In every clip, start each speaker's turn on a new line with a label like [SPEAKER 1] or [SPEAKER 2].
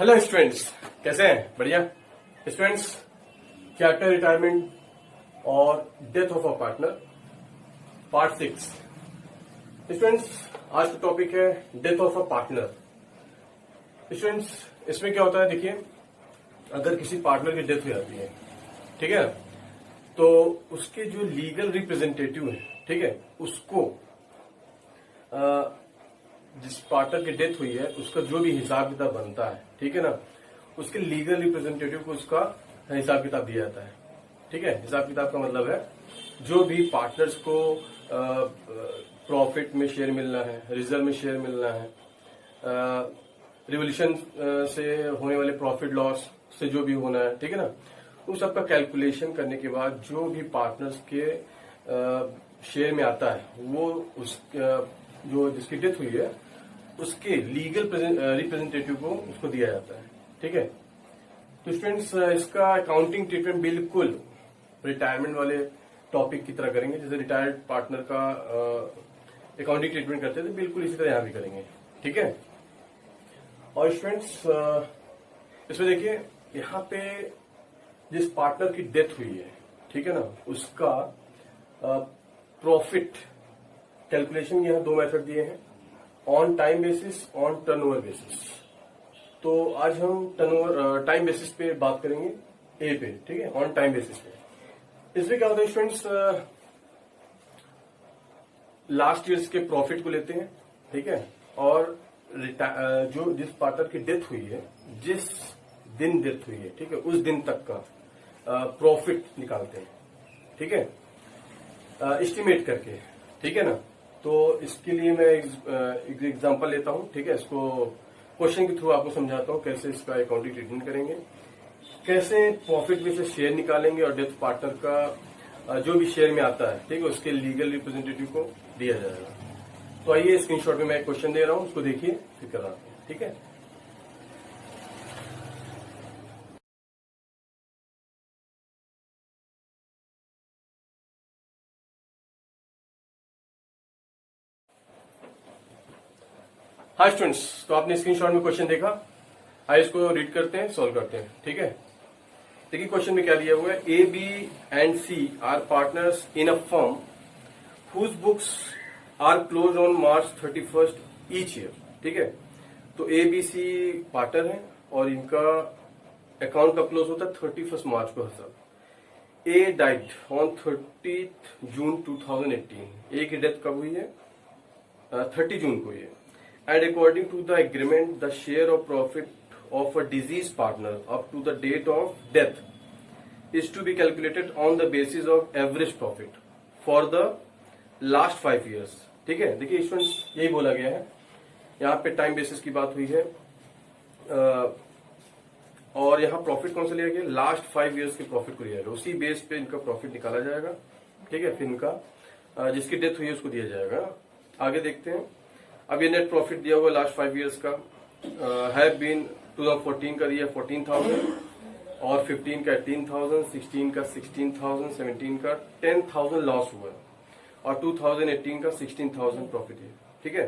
[SPEAKER 1] Hello students, कैसे हैं? बढ़िया स्टूडेंट्स। क्या आफ्टर रिटायरमेंट और death of a partner part 6। Students, आज का टॉपिक है death of a partner. Students, इसमें क्या होता है, देखिए, अगर किसी पार्टनर की डेथ हो जाती है, ठीक है, तो उसके जो लीगल रिप्रेजेंटेटिव है, ठीक है, उसको जिस पार्टनर की डेथ हुई है उसका जो भी हिसाब किताब बनता है, ठीक है ना, उसके लीगल रिप्रेजेंटेटिव को उसका हिसाब किताब दिया जाता है। ठीक है, हिसाब किताब का मतलब है जो भी पार्टनर्स को प्रॉफिट में शेयर मिलना है, रिजर्व में शेयर मिलना है, रिवोल्यूशन से होने वाले प्रॉफिट लॉस से जो भी होना है, ठीक है ना, उन सबका कैलकुलेशन करने के बाद जो भी पार्टनर्स के शेयर में आता है वो उस जो जिसकी डेथ हुई है उसके लीगल रिप्रेजेंटेटिव को उसको दिया जाता है। ठीक है, तो स्टूडेंट्स, इसका अकाउंटिंग ट्रीटमेंट बिल्कुल रिटायरमेंट वाले टॉपिक की तरह करेंगे। जैसे रिटायर्ड पार्टनर का अकाउंटिंग ट्रीटमेंट करते हैं तो बिल्कुल इसी तरह यहां भी करेंगे। ठीक है, और स्टूडेंट्स, इसमें देखिए, यहाँ पे जिस पार्टनर की डेथ हुई है, ठीक है ना, उसका प्रॉफिट कैलकुलेशन यहाँ दो मेथड दिए हैं, on time basis, on turnover basis. तो आज हम टर्नओवर टाइम बेसिस पे बात करेंगे, ए पे, ठीक है, ऑन टाइम बेसिस पे। इसमें क्या होता है स्टूडेंट्स, लास्ट ईयर्स के प्रॉफिट को लेते हैं, ठीक है, और जो जिस पार्टनर की डेथ हुई है, जिस दिन डेथ हुई है, ठीक है, उस दिन तक का प्रॉफिट निकालते हैं। ठीक है, एस्टिमेट करके, ठीक है ना। तो इसके लिए मैं एक एग्जांपल लेता हूं, ठीक है, इसको क्वेश्चन के थ्रू आपको समझाता हूं कैसे इसका अकाउंटिंग ट्रीटमेंट करेंगे, कैसे प्रॉफिट में से शेयर निकालेंगे और डेथ पार्टनर का जो भी शेयर में आता है, ठीक है, उसके लीगल रिप्रेजेंटेटिव को दिया जाएगा। तो आइए स्क्रीनशॉट में मैं एक क्वेश्चन दे रहा हूं, उसको देखिए, फिर कराते हैं। ठीक है, हाँ स्टूडेंट्स, तो आपने स्क्रीनशॉट में क्वेश्चन देखा, आइए इसको रीड करते हैं, सॉल्व करते हैं। ठीक है, देखिए क्वेश्चन में क्या दिया हुआ है, A B and C are partners in a firm whose books are close on March 31st each year. ठीक है, तो ए बी सी पार्टनर है और इनका अकाउंट कब क्लोज होता है, 31 मार्च को हर साल। ए डाइड ऑन 30 जून 2018। ए की डेथ कब हुई है, 30 जून को हुई है। And according to the agreement, the share of profit of a deceased partner up to the date of death is to be calculated on the basis of average profit for the last 5 years। ठीक है, देखिए students, यही बोला गया है, यहाँ पे time basis की बात हुई है, और यहाँ प्रॉफिट कौन सा लिया गया, लास्ट 5 इयर्स के प्रॉफिट को लिया जाएगा, उसी बेस पे इनका प्रॉफिट निकाला जाएगा। ठीक है, फिर इनका जिसकी डेथ हुई है उसको दिया जाएगा। आगे देखते हैं, अब ये नेट प्रॉफिट दिया हुआ लास्ट 5 इयर्स का है बीन 2014 का दिया 14,000, और 15 का 18,000, 16 का 16,000, 17 का 10,000 लॉस हुआ है, और 2018 का 16,000 प्रॉफिट है। ठीक है,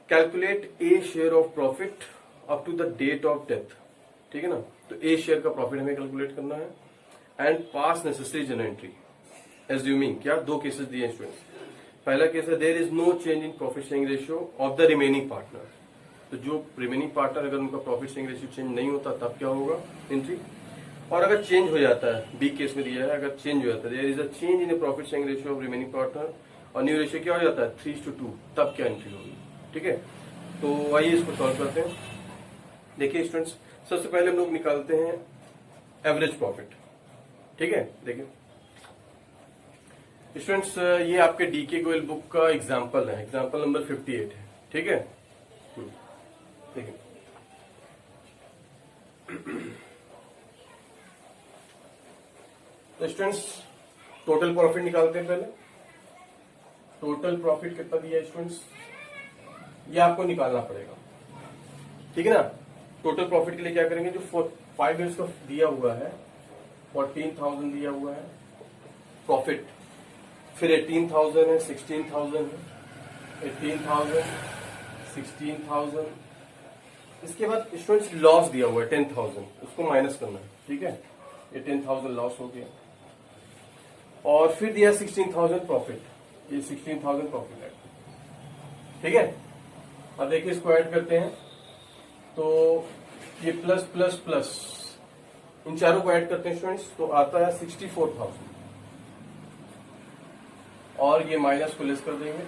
[SPEAKER 1] calculate A share of profit up to the date of death. ठीक है ना, तो ए शेयर का प्रॉफिट हमें कैलकुलेट करना है, and pass necessary general entry assuming, क्या दो केसेस दिए स्टूडेंट्स। पहला केस है, there is no change in profit sharing ratio of the remaining partner. तो जो रिमेनिंग पार्टनर, अगर उनका प्रॉफिट शेयरिंग रेशियो चेंज नहीं होता तब क्या होगा, एंट्री। और अगर चेंज हो जाता है, बी केस में दिया है, अगर चेंज हो जाता है, there is a change in profit sharing ratio of remaining partner, और न्यू रेशियो क्या हो जाता है 3:2, तब क्या एंट्री होगी। ठीक है, तो आइए इसको सॉल्व करते हैं। देखिए स्टूडेंट्स, सबसे पहले हम लोग निकालते हैं एवरेज प्रॉफिट। ठीक है, देखिए स्टूडेंट्स, ये आपके डीके गोयल बुक का एग्जाम्पल है, एग्जाम्पल नंबर 58 है। ठीक है, देखिए तो स्टूडेंट्स, टोटल प्रॉफिट निकालते हैं। पहले टोटल प्रॉफिट कितना दिया है स्टूडेंट्स, ये आपको निकालना पड़ेगा। ठीक है ना, टोटल प्रॉफिट के लिए क्या करेंगे, जो 5 इयर्स का दिया हुआ है, 14,000 दिया हुआ है प्रॉफिट, फिर 18,000 है, 16,000 है, 18,000, 16,000, इसके बाद स्टूडेंट्स लॉस दिया हुआ है 10,000, उसको माइनस करना है, ठीक है। ये 10,000 लॉस हो गया और फिर दिया 16,000 प्रॉफिट, ये 16,000 प्रॉफिट है, ठीक है। अब देखिए इसको ऐड करते हैं तो ये प्लस प्लस प्लस इन चारों को ऐड करते हैं स्टूडेंट्स तो आता है 64,000 और ये माइनस को लेस कर देंगे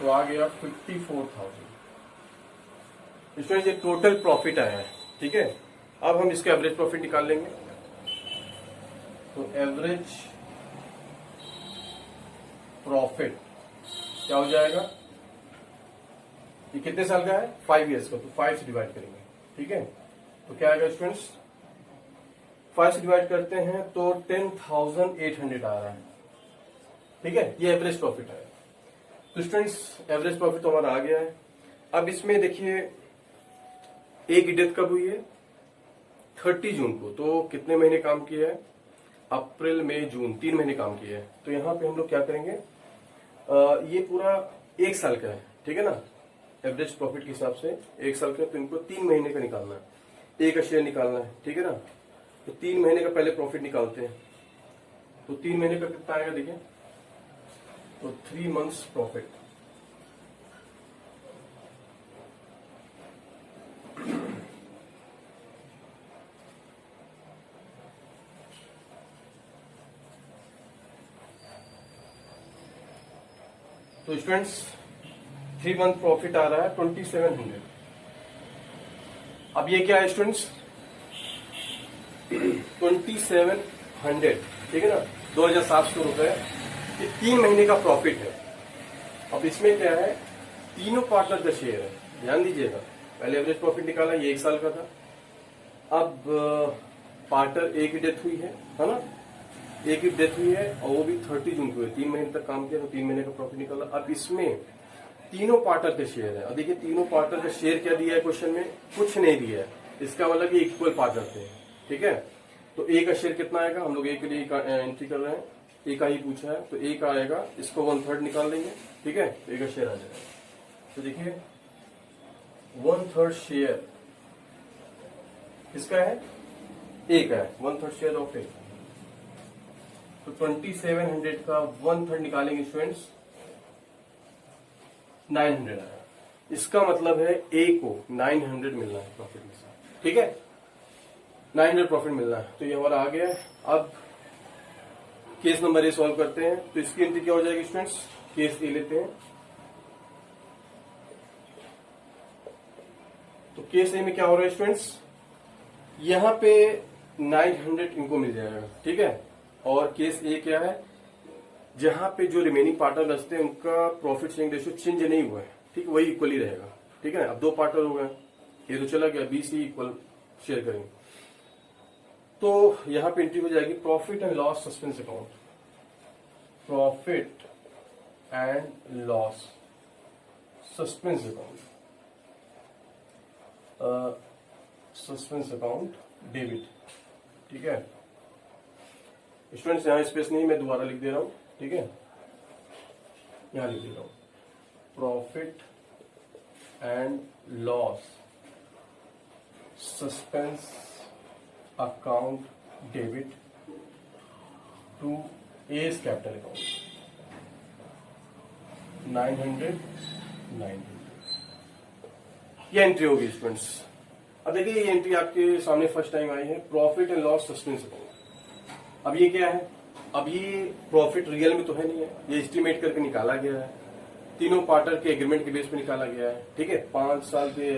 [SPEAKER 1] तो आ गया 54,000 स्टूडेंट्स। ये टोटल प्रॉफिट आया है, ठीक है। अब हम इसका एवरेज प्रॉफिट निकाल लेंगे तो एवरेज प्रॉफिट क्या हो जाएगा, ये कितने साल का है 5 इयर्स का, तो 5 से डिवाइड करेंगे, ठीक है। तो क्या आएगा स्टूडेंट्स, 5 से डिवाइड करते हैं तो 10,800 आ रहा है, ठीक है। ये एवरेज प्रॉफिट है। तो स्टूडेंट्स एवरेज प्रॉफिट तो हमारा आ गया है। अब इसमें देखिए ए की डेथ कब हुई है 30 जून को, तो कितने महीने काम किया है, अप्रैल मई जून, 3 महीने काम किया है। तो यहां पे हम लोग क्या करेंगे, ये पूरा 1 साल का है, ठीक है ना। एवरेज प्रॉफिट के हिसाब से 1 साल का, तो इनको 3 महीने का निकालना है, ए का शेयर निकालना है, ठीक है ना। तो 3 महीने का पहले प्रॉफिट निकालते हैं तो 3 महीने का कितना आएगा देखिए, तो 3 मंथ्स प्रॉफिट। तो स्टूडेंट्स 3 मंथ प्रॉफिट आ रहा है 2700। अब ये क्या है स्टूडेंट्स 2700, ठीक है ना, 2,700 रुपए, ये 3 महीने का प्रॉफिट है। अब इसमें क्या है, तीनों पार्टनर का शेयर है, ध्यान दीजिएगा। पहले एवरेज प्रॉफिट निकाला, ये 1 साल का था। अब पार्टनर ए की डेथ हुई है ना, ए की डेथ हुई है और वो भी 30 जून को है, 3 महीने तक काम किया तो 3 महीने का प्रॉफिट निकाला। अब इसमें तीनों पार्टनर के शेयर है। अब देखिए तीनों पार्टनर का शेयर क्या दिया है क्वेश्चन में, कुछ नहीं दिया है, इसका मतलब ये इक्वल पार्टनर थे, ठीक है। तो ए का शेयर कितना आएगा, हम लोग ए के लिए एंट्री कर रहे हैं, ए का ही पूछा है तो ए का आएगा, इसको 1/3 निकाल देंगे, ठीक है। तो ए का शेयर आ जाएगा। तो देखिए 1/3 शेयर किसका है, ए का है, 1/3 शेयर ऑफ ए। तो 2700 का 1/3 निकालेंगे स्टूडेंट्स, 900 आया। इसका मतलब है ए को 900 मिलना है प्रॉफिट में से, ठीक है, 900 प्रॉफिट मिलना है। तो ये हमारा आ गया है। अब केस नंबर ए सॉल्व करते हैं तो इसकी एंट्री क्या हो जाएगी स्टूडेंट्स, केस ए लेते हैं। तो केस ए में क्या हो रहा है स्टूडेंट्स, यहां पे 900 इनको मिल जाएगा, ठीक है। और केस ए क्या है, जहां पे जो रिमेनिंग पार्टनर बचते हैं उनका प्रॉफिट शेयरिंग रेशियो चेंज नहीं हुआ है, ठीक है, वही इक्वली रहेगा, ठीक है। अब 2 पार्टनर हो गए, ए तो चला गया, बी सी इक्वल शेयर करेंगे। तो यहां पे एंट्री हो जाएगी profit and loss suspense account, profit and loss suspense account, suspense account debit, ठीक है। स्टूडेंट्स यहां स्पेस नहीं, मैं दोबारा लिख दे रहा हूं, ठीक है, यहां लिख दे रहा हूं profit and loss suspense account debit to A's capital account 900 ये एंट्री होगी स्टूडेंट्स। अब देखिए ये एंट्री आपके सामने फर्स्ट टाइम आई है, profit and loss suspense account. अब ये क्या है, अब ये प्रॉफिट रियल में तो है नहीं है, ये एस्टिमेट करके निकाला गया है, तीनों पार्टनर के एग्रीमेंट के बेस पे निकाला गया है, ठीक है। 5 साल के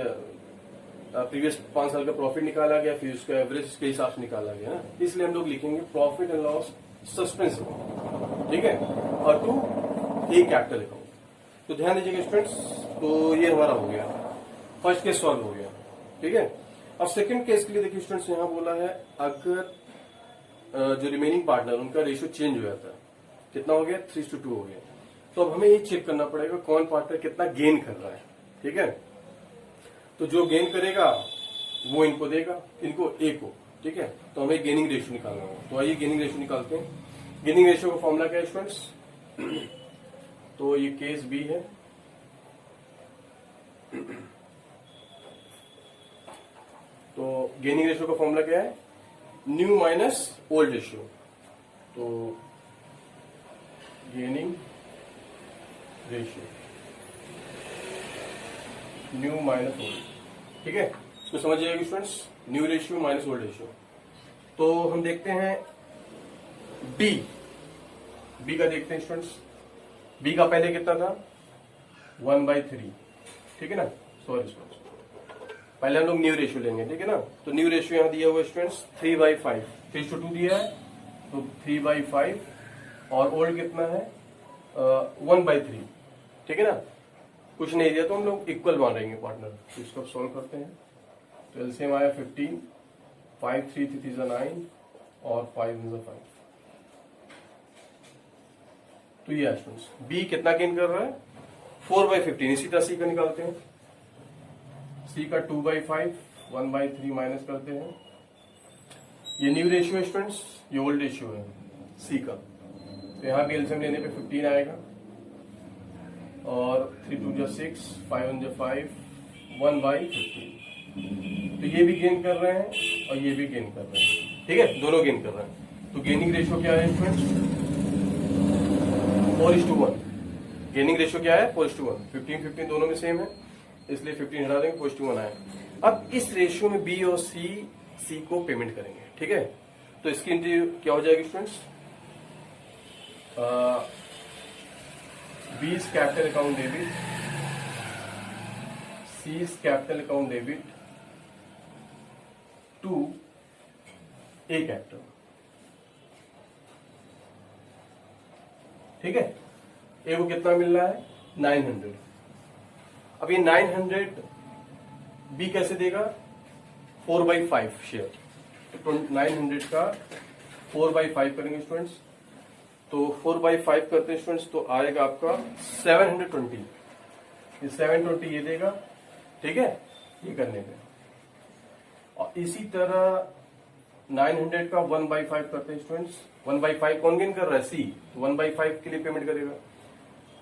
[SPEAKER 1] प्रीवियस 5 साल का प्रॉफिट निकाला गया, फिर उसका एवरेज के हिसाब से निकाला गया ना, इसलिए हम लोग लिखेंगे profit and loss suspense account, ठीक है, और टू ए कैपिटल अकाउंट। तो ध्यान दीजिएगा स्टूडेंट्स, तो ये हमारा हो गया, फर्स्ट केस सॉल्व हो गया, ठीक है। अब सेकंड केस के लिए देखिए स्टूडेंट्स, यहां बोला है अगर जो रिमेनिंग पार्टनर उनका रेशियो चेंज हो जाता है, कितना हो गया 3:2 हो गया। तो अब हमें ये चेक करना पड़ेगा कौन पार्टनर कितना गेन कर रहा है, ठीक है। तो जो गेन करेगा वो इनको देगा, इनको ए को, ठीक है। तो हमें गेनिंग रेशियो निकालना होगा। तो आइए गेनिंग रेशियो निकालते हैं। गेनिंग रेशियो का फॉर्मूला क्या है स्टूडेंट्स, तो ये केस बी है, तो गेनिंग रेशियो का फॉर्मूला क्या है, न्यू माइनस ओल्ड रेशियो। तो gaining ratio new minus old, ठीक है, इसको समझ जाएगी students, new ratio minus old ratio. तो हम देखते हैं बी का देखते हैं स्टूडेंट्स। बी का पहले कितना था 1/3, ठीक है ना, सॉरी स्टूडेंट्स, पहले हम लोग न्यू रेशियो लेंगे, ठीक है ना। तो न्यू रेशियो यहां दिया हुआ है स्टूडेंट्स 3/5, 3:2 दिया है, तो 3/5, और ओल्ड कितना है 1/3, ठीक है ना। कुछ नहीं दिया तो हम लोग इक्वल मान रहेंगे पार्टनर। तो इसको सॉल्व करते हैं, तो एलसीएम आया 15, 5 3 3 9 और 5 5। तो ये स्टूडेंट्स बी कितना गेन कर रहा है 4/15। इसी तरह सी का निकालते हैं, सी का 2/5, 1/3 माइनस करते हैं। ये न्यू रेशियो है स्टूडेंट्स, ये ओल्ड रेशियो है सी का। तो यहां भी एलसीएम लेने पे 15 आएगा, और 3 2 6, 5 5, 1/15। तो ये भी गेन कर रहे हैं और ये भी गेन कर रहे हैं, ठीक है, दोनों गेन कर रहे हैं। तो गेनिंग रेशियो क्या है स्टूडेंट्स 4:1। गेनिंग रेशियो क्या है 4:1। 15 दोनों में सेम है, इसलिए 15 हटा देंगे, 4:1 आए। अब इस रेशियो में बी और सी को पेमेंट करेंगे, ठीक है। तो इसकी एंट्री क्या हो जाएगी students, B is capital account debit, C is capital account debit to A capital, ठीक है। ए को कितना मिल रहा है 900। अब ये 900 बी कैसे देगा 4/5 शेयर, तो 900 का 4/5 करेंगे स्टूडेंट्स। तो 4/5 करते हैं स्टूडेंट्स, तो आएगा आपका 720। ये 720 ये देगा, ठीक है, ये करने पे। और इसी तरह 900 का 1/5 करते हैं स्टूडेंट्स। 1/5 कौन गेन कर रहा है सी, 1/5 के लिए पेमेंट करेगा।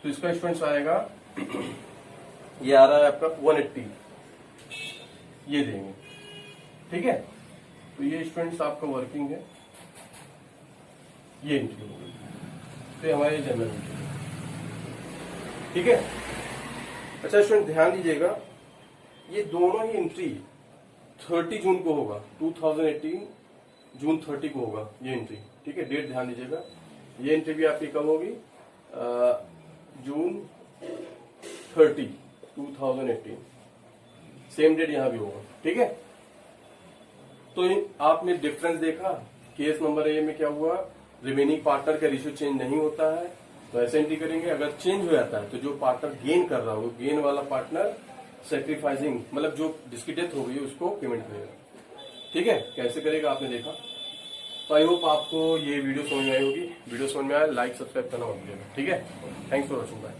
[SPEAKER 1] तो इसका स्टूडेंट्स आएगा ये आ रहा है आपका 180, ये देंगे, ठीक है। तो ये स्टूडेंट्स आपका वर्किंग है, ये एंट्री हो गई, तो ये हमारे जनरल एंट्री, ठीक है। अच्छा स्टूडेंट ध्यान दीजिएगा, ये दोनों ही एंट्री 30 जून को होगा, 2018 जून 30 को होगा ये एंट्री, ठीक है। डेट ध्यान दीजिएगा, ये एंट्री भी आपकी कब होगी जून 30, 2018, सेम डेट यहां भी होगा, ठीक है। तो आपने डिफरेंस देखा, केस नंबर ए में क्या हुआ, रिमेनिंग पार्टनर का रेशियो चेंज नहीं होता है, तो ऐसे एंट्री करेंगे। अगर चेंज हो जाता है तो जो पार्टनर गेन कर रहा हो, गेन वाला पार्टनर सेक्रीफाइसिंग, मतलब जो जिसकी डेथ हो गई उसको पेमेंट करेगा, ठीक है। कैसे करेगा आपने देखा। तो आई होप आपको ये वीडियो समझ में आई होगी। वीडियो समझ में आया लाइक सब्सक्राइब करना मत भूलिएगा, ठीक है। Thanks for watching, bye.